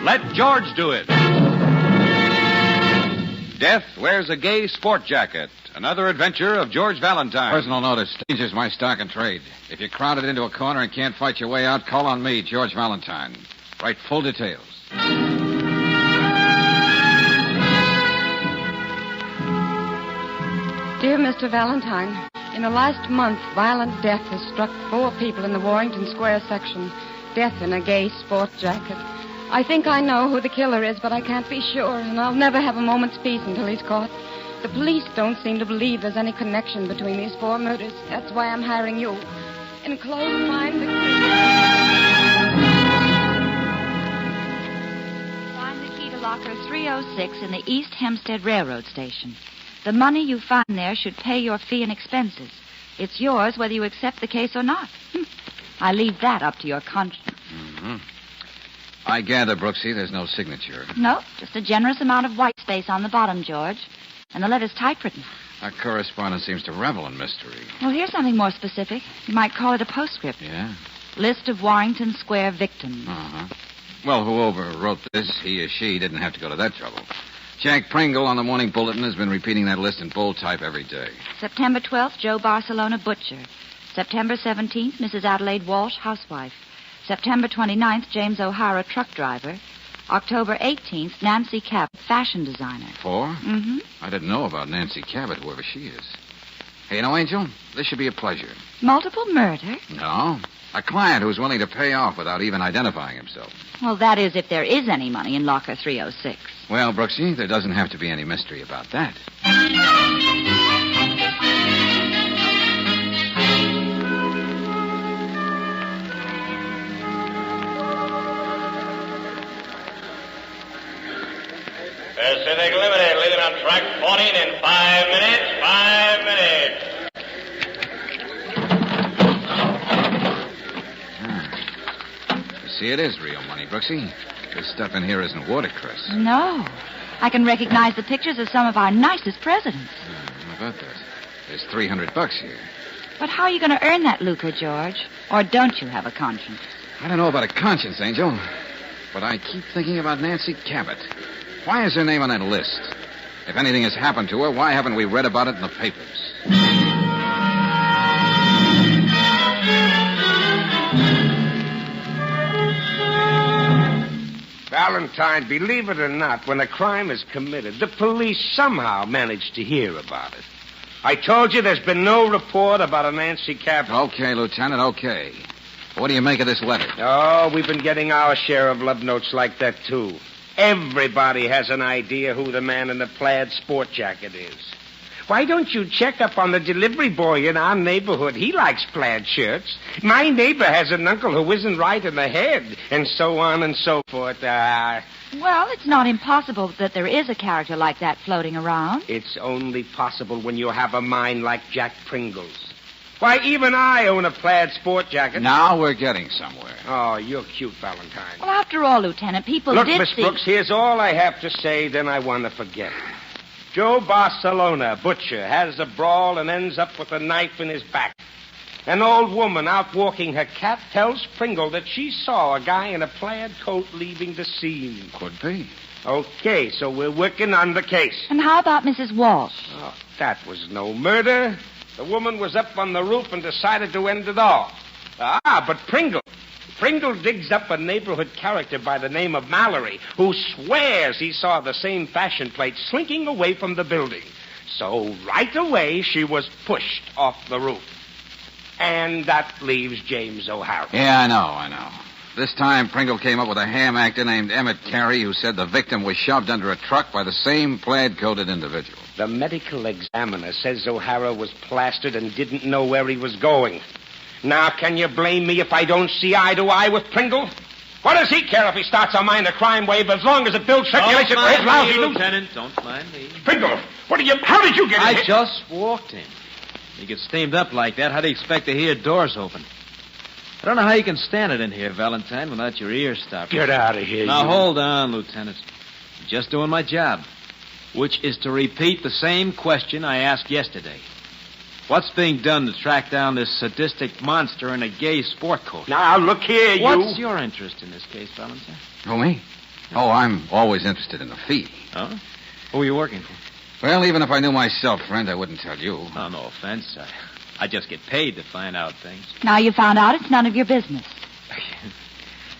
Let George do it. Death Wears a Gay Sport Jacket. Another adventure of George Valentine. Personal notice. Danger's my stock and trade. If you're crowded into a corner and can't fight your way out, call on me, George Valentine. Write full details. Dear Mr. Valentine, in the last month, violent death has struck 4 people in the Warrington Square section. Death in a gay sport jacket. I think I know who the killer is, but I can't be sure, and I'll never have a moment's peace until he's caught. The police don't seem to believe there's any connection between these 4 murders. That's why I'm hiring you. Enclosed, find the key. Find the key to locker 306 in the East Hempstead Railroad Station. The money you find there should pay your fee and expenses. It's yours whether you accept the case or not. I leave that up to your conscience. Mm-hmm. I gather, Brooksy, there's no signature. No, just a generous amount of white space on the bottom, George. And the letter's typewritten. Our correspondent seems to revel in mystery. Well, here's something more specific. You might call it a postscript. Yeah? List of Warrington Square victims. Uh-huh. Well, whoever wrote this, he or she, didn't have to go to that trouble. Jack Pringle on the Morning Bulletin has been repeating that list in bold type every day. September 12th, Joe Barcelona, butcher. September 17th, Mrs. Adelaide Walsh, housewife. September 29th, James O'Hara, truck driver. October 18th, Nancy Cabot, fashion designer. 4? Mm-hmm. I didn't know about Nancy Cabot, whoever she is. Hey, you know, Angel, this should be a pleasure. Multiple murder? No. A client who's willing to pay off without even identifying himself. Well, that is if there is any money in locker 306. Well, Brooksy, there doesn't have to be any mystery about that. Pacific Limited, leaving on track 14 in 5 minutes. 5 minutes. You see, it is real money, Brooksy. This stuff in here isn't watercress. No. I can recognize the pictures of some of our nicest presidents. How about that? There's $300 here. But how are you going to earn that lucre, George? Or don't you have a conscience? I don't know about a conscience, Angel, but I keep thinking about Nancy Cabot. Why is her name on that list? If anything has happened to her, why haven't we read about it in the papers? Valentine, believe it or not, when a crime is committed, the police somehow manage to hear about it. I told you there's been no report about a Nancy Cabot. Okay, Lieutenant, okay. What do you make of this letter? Oh, we've been getting our share of love notes like that, too. Everybody has an idea who the man in the plaid sport jacket is. Why don't you check up on the delivery boy in our neighborhood? He likes plaid shirts. My neighbor has an uncle who isn't right in the head, and so on and so forth. Well, it's not impossible that there is a character like that floating around. It's only possible when you have a mind like Jack Pringle's. Why, even I own a plaid sport jacket. Now we're getting somewhere. Oh, you're cute, Valentine. Well, after all, Lieutenant, people Look, did Miss see... Brooks, here's all I have to say, then I want to forget it. Joe Barcelona, butcher, has a brawl and ends up with a knife in his back. An old woman out walking her cat tells Pringle that she saw a guy in a plaid coat leaving the scene. Could be. Okay, so we're working on the case. And how about Mrs. Walsh? Oh, that was no murder. The woman was up on the roof and decided to end it all. But Pringle digs up a neighborhood character by the name of Mallory, who swears he saw the same fashion plate slinking away from the building. So right away, she was pushed off the roof. And that leaves James O'Hara. Yeah, I know. This time, Pringle came up with a ham actor named Emmett Carey who said the victim was shoved under a truck by the same plaid-coated individual. The medical examiner says O'Hara was plastered and didn't know where he was going. Now, can you blame me if I don't see eye to eye with Pringle? What does he care if he starts a minor crime wave as long as it builds circulation for his lousy loot? Lieutenant, don't mind me. Pringle, how did you get in here? I just walked in. You get steamed up like that, how do you expect to hear doors open? I don't know how you can stand it in here, Valentine, without your ears stopped. Get out of here, Now, hold on, Lieutenant. I'm just doing my job, which is to repeat the same question I asked yesterday. What's being done to track down this sadistic monster in a gay sport coat? Now, look here, you... What's your interest in this case, Valentine? Oh, me? Oh, I'm always interested in the fee. Oh? Who are you working for? Well, even if I knew myself, friend, I wouldn't tell you. Oh, no offense. I just get paid to find out things. Now you found out it's none of your business.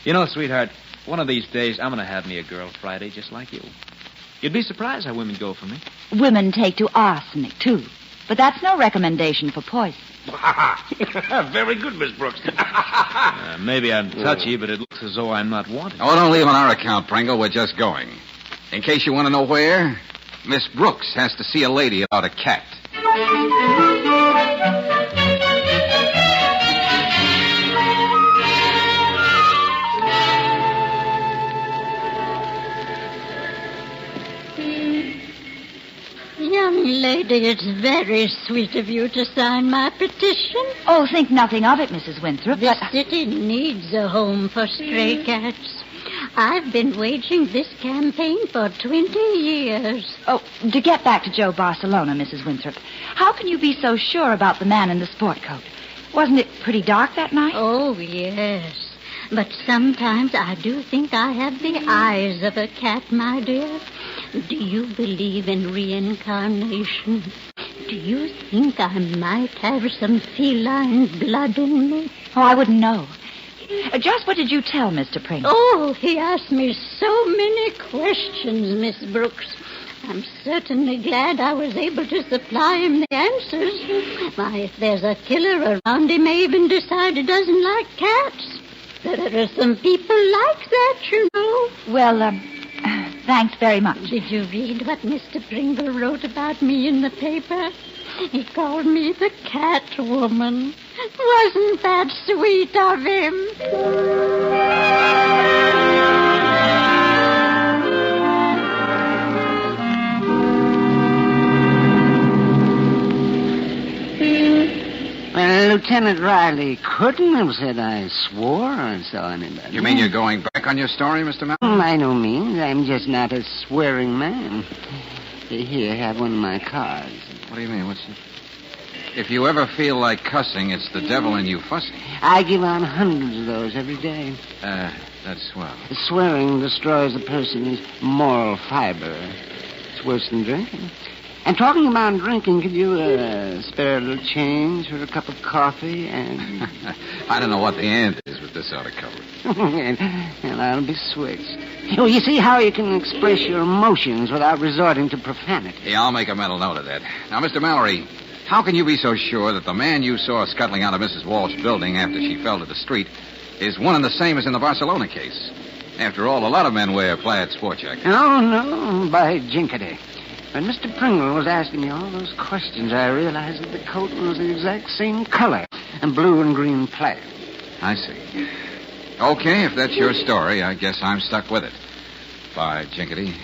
You know, sweetheart, one of these days I'm going to have me a girl Friday just like you. You'd be surprised how women go for me. Women take to arsenic, too. But that's no recommendation for poison. Very good, Miss Brooks. Maybe I'm touchy, but it looks as though I'm not wanted. Oh, don't leave on our account, Pringle. We're just going. In case you want to know where, Miss Brooks has to see a lady about a cat. Young lady, it's very sweet of you to sign my petition. Oh, think nothing of it, Mrs. Winthrop. The city needs a home for stray cats. I've been waging this campaign for 20 years. Oh, to get back to Joe Barcelona, Mrs. Winthrop, how can you be so sure about the man in the sport coat? Wasn't it pretty dark that night? Oh, yes. But sometimes I do think I have the eyes of a cat, my dear. Do you believe in reincarnation? Do you think I might have some feline blood in me? Oh, I wouldn't know. Just what did you tell Mr. Pringle? Oh, he asked me so many questions, Miss Brooks. I'm certainly glad I was able to supply him the answers. Why, if there's a killer around, he may even decide he doesn't like cats. There are some people like that, you know. Well, thanks very much. Did you read what Mr. Pringle wrote about me in the paper? He called me the cat woman. Wasn't that sweet of him? Well, Lieutenant Riley couldn't have said I swore or saw anybody. You mean you're going back on your story, Mr. Mallory? By no means. I'm just not a swearing man. Here, have one of my cards. What do you mean? What's it? If you ever feel like cussing, it's the devil in you fussing. I give out hundreds of those every day. That's swell. Swearing destroys a person's moral fiber. It's worse than drinking. And talking about drinking, could you spare a little change for a cup of coffee and... I don't know what the end is, but this ought to cover it. And I'll be switched. Oh, you see how you can express your emotions without resorting to profanity. Yeah, I'll make a mental note of that. Now, Mr. Mallory, how can you be so sure that the man you saw scuttling out of Mrs. Walsh's building after she fell to the street is one and the same as in the Barcelona case? After all, a lot of men wear plaid sport jackets. Oh, no, by jinkety. When Mr. Pringle was asking me all those questions, I realized that the coat was the exact same color, and blue and green plaid. I see. Okay, if that's your story, I guess I'm stuck with it. Bye, Jinkety.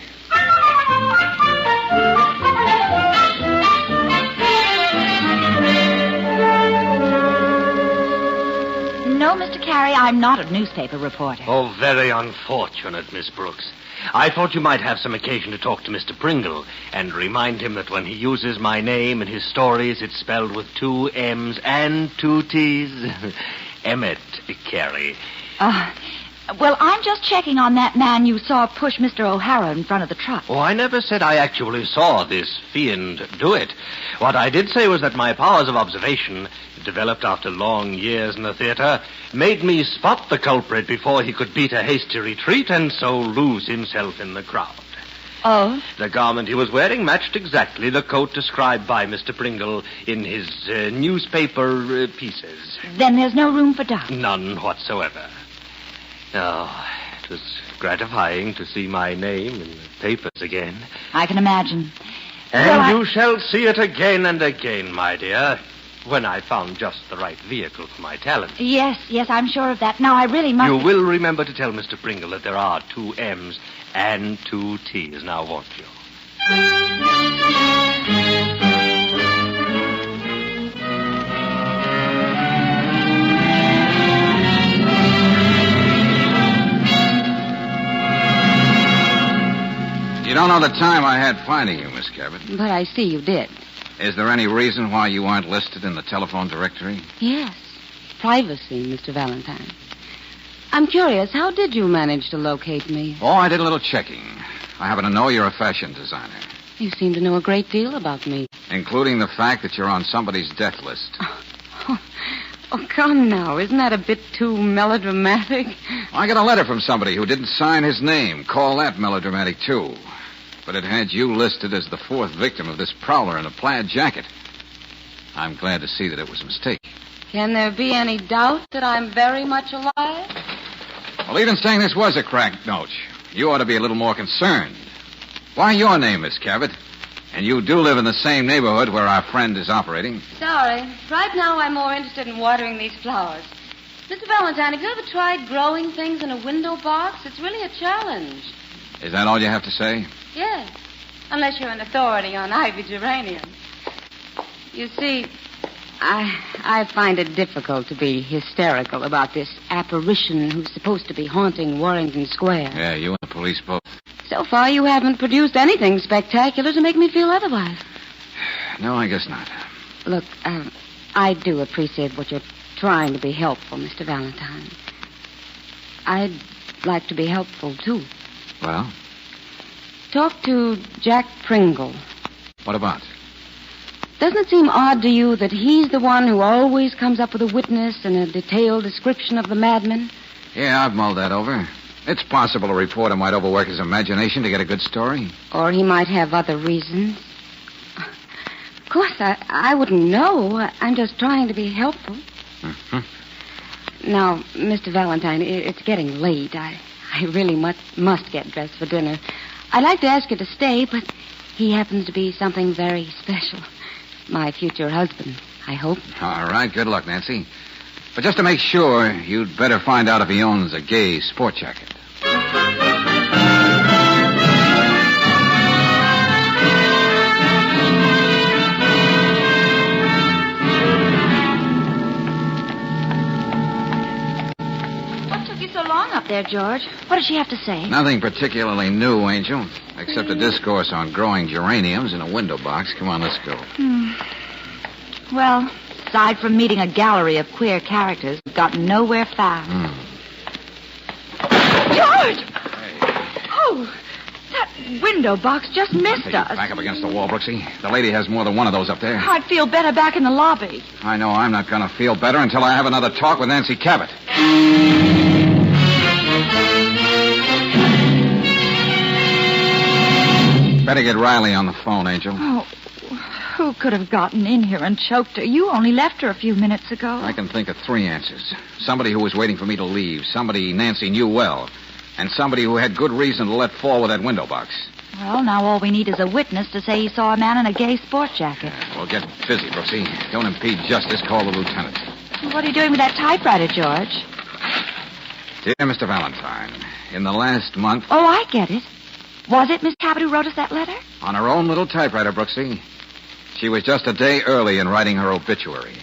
No, Mr. Carey, I'm not a newspaper reporter. Oh, very unfortunate, Miss Brooks. I thought you might have some occasion to talk to Mr. Pringle and remind him that when he uses my name in his stories, it's spelled with 2 M's and 2 T's. Emmett Carey. Well, I'm just checking on that man you saw push Mr. O'Hara in front of the truck. Oh, I never said I actually saw this fiend do it. What I did say was that my powers of observation, developed after long years in the theater, made me spot the culprit before he could beat a hasty retreat and so lose himself in the crowd. Oh? The garment he was wearing matched exactly the coat described by Mr. Pringle in his newspaper pieces. Then there's no room for doubt. None whatsoever. Oh, it was gratifying to see my name in the papers again. I can imagine. And you shall see it again and again, my dear, when I found just the right vehicle for my talent. Yes, I'm sure of that. Now, I really must... You will remember to tell Mr. Pringle that there are 2 M's and 2 T's, now won't you? You don't know the time I had finding you, Miss Cabot. But I see you did. Is there any reason why you aren't listed in the telephone directory? Yes. Privacy, Mr. Valentine. I'm curious, how did you manage to locate me? Oh, I did a little checking. I happen to know you're a fashion designer. You seem to know a great deal about me. Including the fact that you're on somebody's death list. Oh, come now. Isn't that a bit too melodramatic? I got a letter from somebody who didn't sign his name. Call that melodramatic, too. But it had you listed as the fourth victim of this prowler in a plaid jacket. I'm glad to see that it was a mistake. Can there be any doubt that I'm very much alive? Well, even saying this was a cracked note, you ought to be a little more concerned. Why, your name, Miss Cabot. And you do live in the same neighborhood where our friend is operating. Sorry. Right now I'm more interested in watering these flowers. Mr. Valentine, have you ever tried growing things in a window box? It's really a challenge. Is that all you have to say? Yes. Unless you're an authority on ivy geraniums. You see, I find it difficult to be hysterical about this apparition who's supposed to be haunting Warrington Square. Yeah, you and the police both. So far, you haven't produced anything spectacular to make me feel otherwise. No, I guess not. Look, I do appreciate what you're trying to be helpful, Mr. Valentine. I'd like to be helpful, too. Well? Talk to Jack Pringle. What about? Doesn't it seem odd to you that he's the one who always comes up with a witness and a detailed description of the madman? Yeah, I've mulled that over. It's possible a reporter might overwork his imagination to get a good story. Or he might have other reasons. Of course, I wouldn't know. I'm just trying to be helpful. Mm-hmm. Now, Mr. Valentine, it's getting late. I really must get dressed for dinner. I'd like to ask you to stay, but he happens to be something very special. My future husband, I hope. All right, good luck, Nancy. But just to make sure, you'd better find out if he owns a gay sport jacket. What took you so long up there, George? What did she have to say? Nothing particularly new, Angel, except a discourse on growing geraniums in a window box. Come on, let's go. Well, aside from meeting a gallery of queer characters, we've gotten nowhere fast. George! Hey. Oh, that window box just missed us. Back up against the wall, Brooksy. The lady has more than one of those up there. I'd feel better back in the lobby. I know I'm not going to feel better until I have another talk with Nancy Cabot. Better get Riley on the phone, Angel. Oh, who could have gotten in here and choked her? You only left her a few minutes ago. I can think of 3 answers. Somebody who was waiting for me to leave, somebody Nancy knew well, and somebody who had good reason to let fall with that window box. Well, now all we need is a witness to say he saw a man in a gay sport jacket. We'll get busy, Brooksy. Don't impede justice. Call the lieutenant. What are you doing with that typewriter, George? Dear Mr. Valentine, in the last month... Oh, I get it. Was it Miss Cabot who wrote us that letter? On her own little typewriter, Brooksy. She was just a day early in writing her obituary.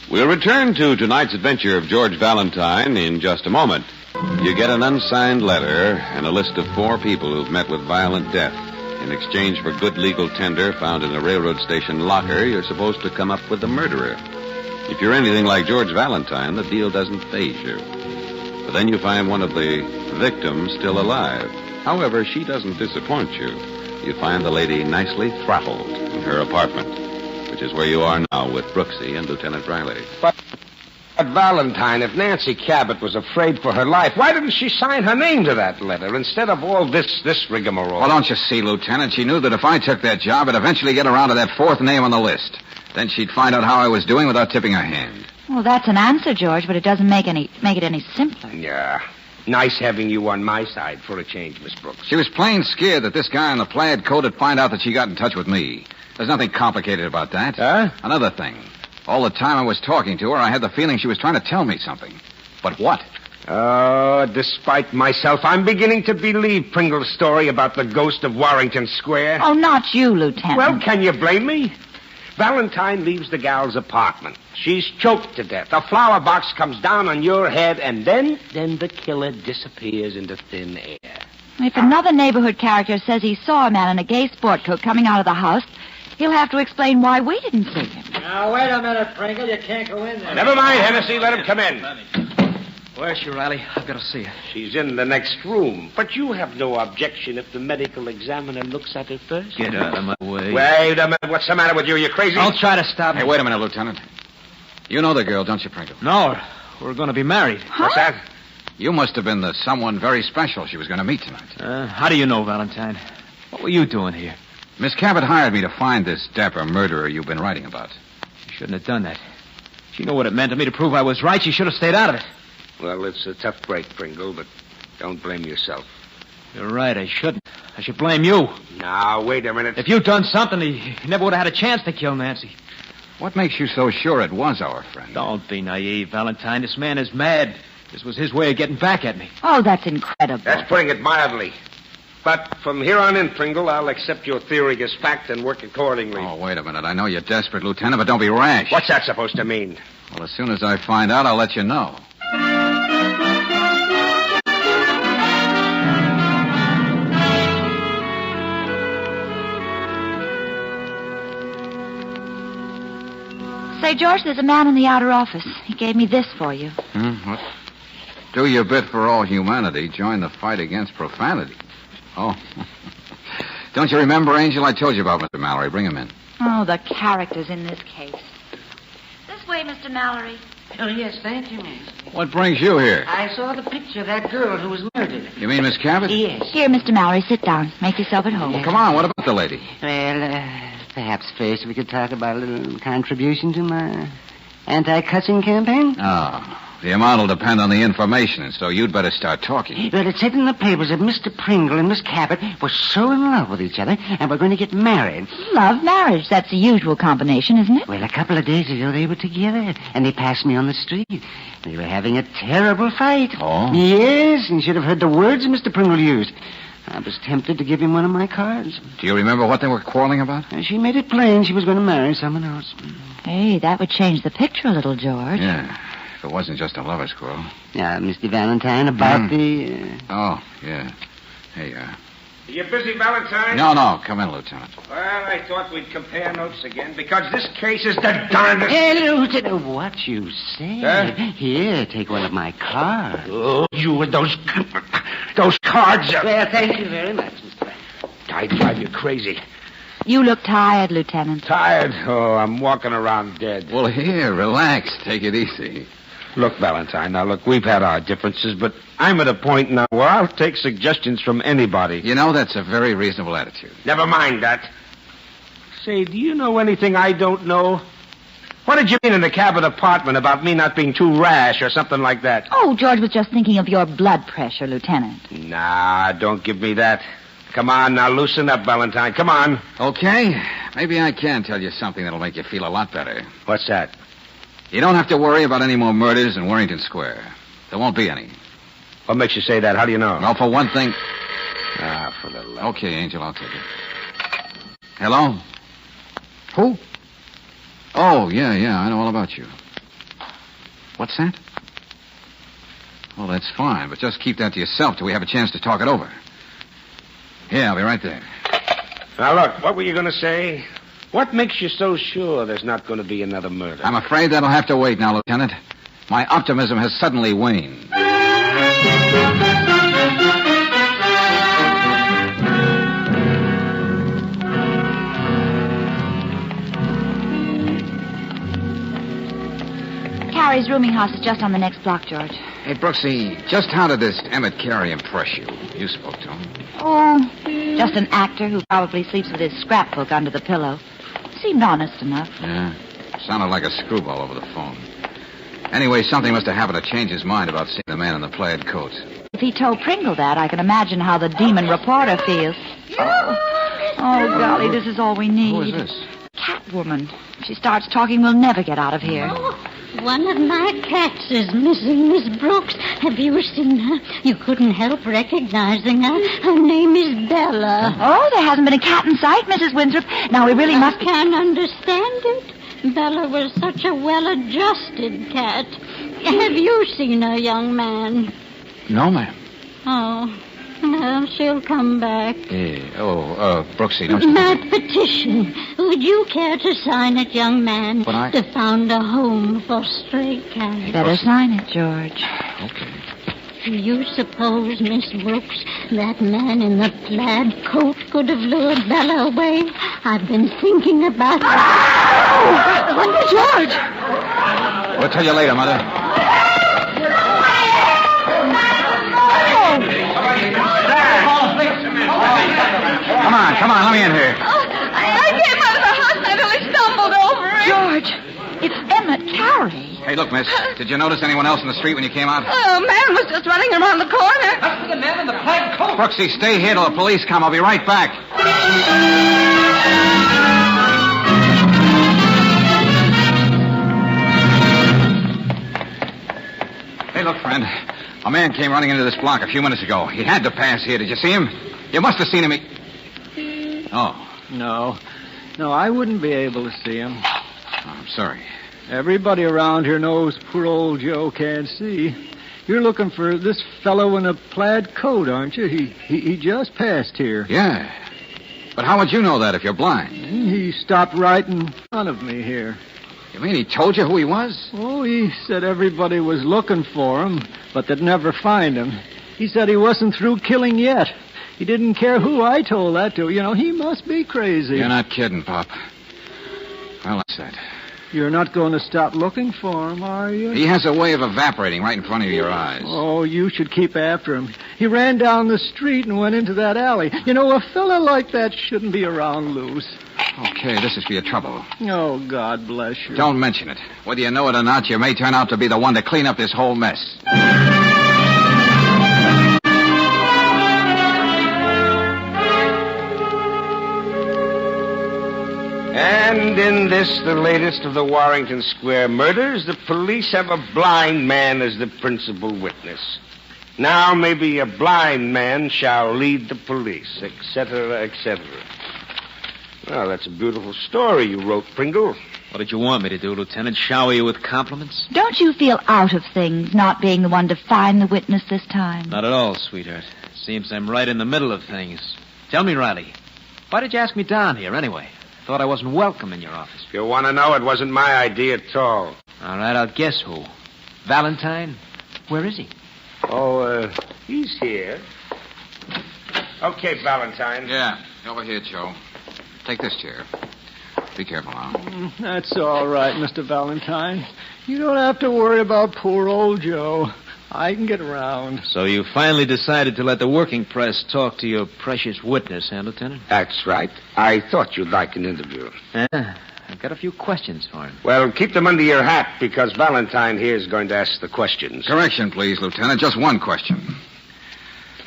We'll return to tonight's adventure of George Valentine in just a moment. You get an unsigned letter and a list of 4 people who've met with violent death. In exchange for good legal tender found in a railroad station locker, you're supposed to come up with the murderer. If you're anything like George Valentine, the deal doesn't faze you. But then you find one of the victims still alive. However, she doesn't disappoint you. You find the lady nicely throttled in her apartment, which is where you are now with Brooksy and Lieutenant Riley. But Valentine, if Nancy Cabot was afraid for her life, why didn't she sign her name to that letter instead of all this rigmarole? Well, don't you see, Lieutenant? She knew that if I took that job, I'd eventually get around to that 4th name on the list. Then she'd find out how I was doing without tipping her hand. Well, that's an answer, George, but it doesn't make it any simpler. Yeah. Nice having you on my side for a change, Miss Brooks. She was plain scared that this guy in the plaid coat would find out that she got in touch with me. There's nothing complicated about that. Huh? Another thing. All the time I was talking to her, I had the feeling she was trying to tell me something. But what? Oh, despite myself, I'm beginning to believe Pringle's story about the ghost of Warrington Square. Oh, not you, Lieutenant. Well, can you blame me? Valentine leaves the gal's apartment. She's choked to death. A flower box comes down on your head, and then the killer disappears into thin air. If another neighborhood character says he saw a man in a gay sport coat coming out of the house, he'll have to explain why we didn't see him. Now, wait a minute, Pringle. You can't go in there. Never mind, Hennessy. Let him come in. Where's she, Riley? I've got to see her. She's in the next room. But you have no objection if the medical examiner looks at her first? Get out of my way. Wait a minute. What's the matter with you? You crazy? Don't try to stop me. Hey, wait a minute, Lieutenant. You know the girl, don't you, Pringle? No, we're going to be married. What's that? You must have been the someone very special she was going to meet tonight. How do you know, Valentine? What were you doing here? Miss Cabot hired me to find this dapper murderer you've been writing about. You shouldn't have done that. She knew what it meant to me to prove I was right. She should have stayed out of it. Well, it's a tough break, Pringle, but don't blame yourself. You're right, I shouldn't. I should blame you. Now, wait a minute. If you'd done something, he never would have had a chance to kill Nancy. What makes you so sure it was our friend? Don't be naive, Valentine. This man is mad. This was his way of getting back at me. Oh, that's incredible. That's putting it mildly. But from here on in, Pringle, I'll accept your theory as fact and work accordingly. Oh, wait a minute. I know you're desperate, Lieutenant, but don't be rash. What's that supposed to mean? Well, as soon as I find out, I'll let you know. Say, George, there's a man in the outer office. He gave me this for you. What? Do your bit for all humanity. Join the fight against profanity. Oh. Don't you remember, Angel? I told you about Mr. Mallory. Bring him in. Oh, the characters in this case. This way, Mr. Mallory. Oh, yes, thank you, miss. What brings you here? I saw the picture of that girl who was murdered. You mean Miss Cabot? Yes. Here, Mr. Mallory, sit down. Make yourself at home. Well, come on. What about the lady? Well, perhaps first we could talk about a little contribution to my anti-cussing campaign. Oh. The amount will depend on the information, and so you'd better start talking. Well, it said in the papers that Mr. Pringle and Miss Cabot were so in love with each other and were going to get married. Love, marriage. That's the usual combination, isn't it? Well, a couple of days ago they were together, and they passed me on the street. They were having a terrible fight. Oh? Yes, and you should have heard the words Mr. Pringle used. I was tempted to give him one of my cards. Do you remember what they were quarreling about? She made it plain she was going to marry someone else. Hey, that would change the picture a little, George. Yeah. If it wasn't just a lover's quarrel. Mr. Valentine, about the... Oh, yeah. Hey, You busy, Valentine? No. Come in, Lieutenant. Well, I thought we'd compare notes again, because this case is the darndest... Hey, Lieutenant, what you say? Huh? Here, take one of my cards. Oh, you and those cards are... Well, thank you very much, Mr. Valentine. I drive you crazy. You look tired, Lieutenant. Tired? Oh, I'm walking around dead. Well, here, relax. Take it easy. Look, Valentine, now look, we've had our differences, but I'm at a point now where I'll take suggestions from anybody. You know, that's a very reasonable attitude. Never mind that. Say, do you know anything I don't know? What did you mean in the Cabot apartment about me not being too rash or something like that? Oh, George was just thinking of your blood pressure, Lieutenant. Nah, don't give me that. Come on, now loosen up, Valentine. Come on. Okay. Maybe I can tell you something that'll make you feel a lot better. What's that? You don't have to worry about any more murders in Warrington Square. There won't be any. What makes you say that? How do you know? Well, for one thing... For the love. Okay, Angel, I'll take it. Hello? Who? Oh, yeah, I know all about you. What's that? Well, that's fine, but just keep that to yourself till we have a chance to talk it over. Yeah, I'll be right there. Now, look, what were you going to say? What makes you so sure there's not going to be another murder? I'm afraid that'll have to wait now, Lieutenant. My optimism has suddenly waned. Carrie's rooming house is just on the next block, George. Hey, Brooksy, just how did this Emmett Carey impress you? You spoke to him. Oh, just an actor who probably sleeps with his scrapbook under the pillow. Seemed honest enough. Yeah. Sounded like a screwball over the phone. Anyway, something must have happened to change his mind about seeing the man in the plaid coat. If he told Pringle that, I can imagine how the demon reporter feels. Oh, golly, this is all we need. Who is this? Catwoman. If she starts talking, we'll never get out of here. One of my cats is missing, Miss Brooks. Have you seen her? You couldn't help recognizing her. Her name is Bella. Oh, there hasn't been a cat in sight, Mrs. Winthrop. Now, we really must... I can't understand it. Bella was such a well-adjusted cat. Have you seen her, young man? No, ma'am. Oh, She'll come back. Brooksy, don't you... That petition. Would you care to sign it, young man? Would I? To found a home for stray cats. Better sign it, George. Okay. Do you suppose, Miss Brooks, that man in the plaid coat could have lured Bella away? I've been thinking about it. George! We'll tell you later, Mother. Come on, let me in here. I came out of the house and I nearly stumbled over it. George, it's Emmett Carey. Hey, look, miss. Did you notice anyone else in the street when you came out? Oh, a man was just running around the corner. That's the man in the plaid coat. Brooksy, stay here till the police come. I'll be right back. Hey, look, friend. A man came running into this block a few minutes ago. He had to pass here. Did you see him? You must have seen him. Oh, No, I wouldn't be able to see him. I'm sorry. Everybody around here knows poor old Joe can't see. You're looking for this fellow in a plaid coat, aren't you? He just passed here. Yeah. But how would you know that if you're blind? He stopped right in front of me here. You mean he told you who he was? Oh, he said everybody was looking for him, but they'd never find him. He said he wasn't through killing yet. He didn't care who I told that to. You know, he must be crazy. You're not kidding, Pop. Well, that's that. You're not going to stop looking for him, are you? He has a way of evaporating right in front of your eyes. Oh, you should keep after him. He ran down the street and went into that alley. You know, a fella like that shouldn't be around loose. Okay, this is for your trouble. Oh, God bless you. Don't mention it. Whether you know it or not, you may turn out to be the one to clean up this whole mess. And in this, the latest of the Warrington Square murders, the police have a blind man as the principal witness. Now maybe a blind man shall lead the police, etc., etc. Well, that's a beautiful story you wrote, Pringle. What did you want me to do, Lieutenant? Shower you with compliments? Don't you feel out of things not being the one to find the witness this time? Not at all, sweetheart. Seems I'm right in the middle of things. Tell me, Riley, why did you ask me down here anyway? Thought I wasn't welcome in your office. If you want to know, it wasn't my idea at all. All right, I'll guess who. Valentine? Where is he? Oh, he's here. Okay, Valentine. Yeah, over here, Joe. Take this chair. Be careful now. That's all right, Mr. Valentine. You don't have to worry about poor old Joe. I can get around. So you finally decided to let the working press talk to your precious witness, huh, Lieutenant? That's right. I thought you'd like an interview. I've got a few questions for him. Well, keep them under your hat, because Valentine here is going to ask the questions. Correction, please, Lieutenant. Just one question.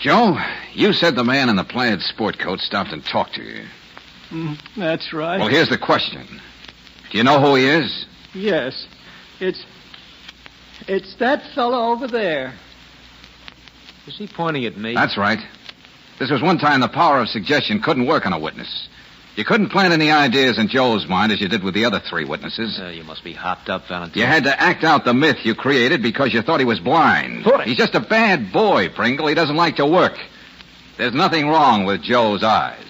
Joe, you said the man in the plaid sport coat stopped and talked to you. That's right. Well, here's the question. Do you know who he is? Yes. It's that fellow over there. Is he pointing at me? That's right. This was one time the power of suggestion couldn't work on a witness. You couldn't plant any ideas in Joe's mind as you did with the other three witnesses. You must be hopped up, Valentine. You had to act out the myth you created because you thought he was blind. He's just a bad boy, Pringle. He doesn't like to work. There's nothing wrong with Joe's eyes.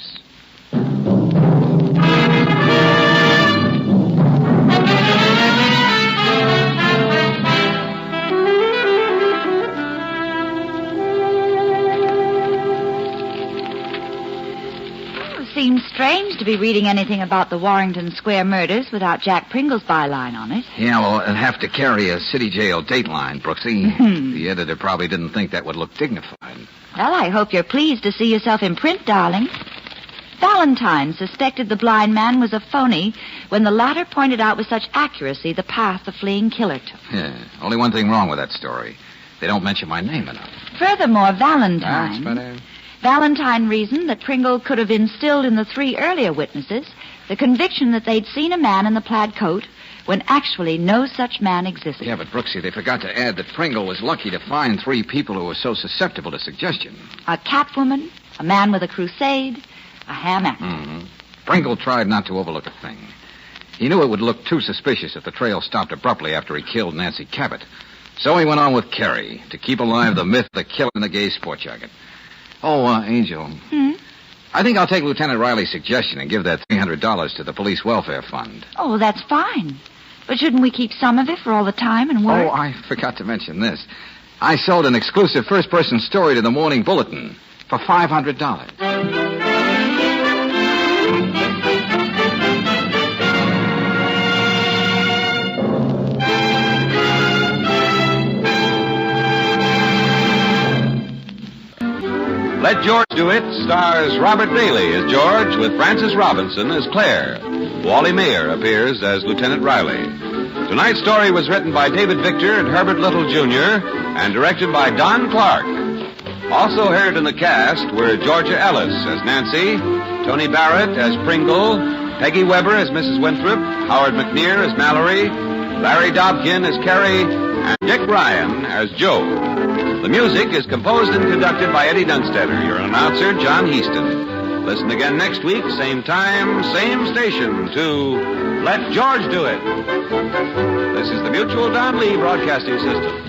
Seems strange to be reading anything about the Warrington Square murders without Jack Pringle's byline on it. Yeah, well, it'll have to carry a city jail dateline, Brooksy. The editor probably didn't think that would look dignified. Well, I hope you're pleased to see yourself in print, darling. Valentine suspected the blind man was a phony when the latter pointed out with such accuracy the path the fleeing killer took. Yeah, only one thing wrong with that story. They don't mention my name enough. Furthermore, That's better. Valentine reasoned that Pringle could have instilled in the three earlier witnesses the conviction that they'd seen a man in the plaid coat when actually no such man existed. Yeah, but Brooksy, they forgot to add that Pringle was lucky to find three people who were so susceptible to suggestion. A catwoman, a man with a crusade, a hammer. Mm-hmm. Pringle tried not to overlook a thing. He knew it would look too suspicious if the trail stopped abruptly after he killed Nancy Cabot. So he went on with Carey to keep alive the myth of the killer in the gay sport jacket. Oh, Angel. I think I'll take Lieutenant Riley's suggestion and give that $300 to the police welfare fund. Oh, that's fine. But shouldn't we keep some of it for all the time and work? Oh, I forgot to mention this. I sold an exclusive first-person story to the Morning Bulletin for $500. Let George Do It stars Robert Bailey as George with Frances Robinson as Claire. Wally Mayer appears as Lieutenant Riley. Tonight's story was written by David Victor and Herbert Little, Jr. and directed by Don Clark. Also heard in the cast were Georgia Ellis as Nancy, Tony Barrett as Pringle, Peggy Weber as Mrs. Winthrop, Howard McNear as Mallory, Larry Dobkin as Carrie, and Dick Ryan as Joe. The music is composed and conducted by Eddie Dunstetter, your announcer, John Heaston. Listen again next week, same time, same station, to Let George Do It. This is the Mutual Don Lee Broadcasting System.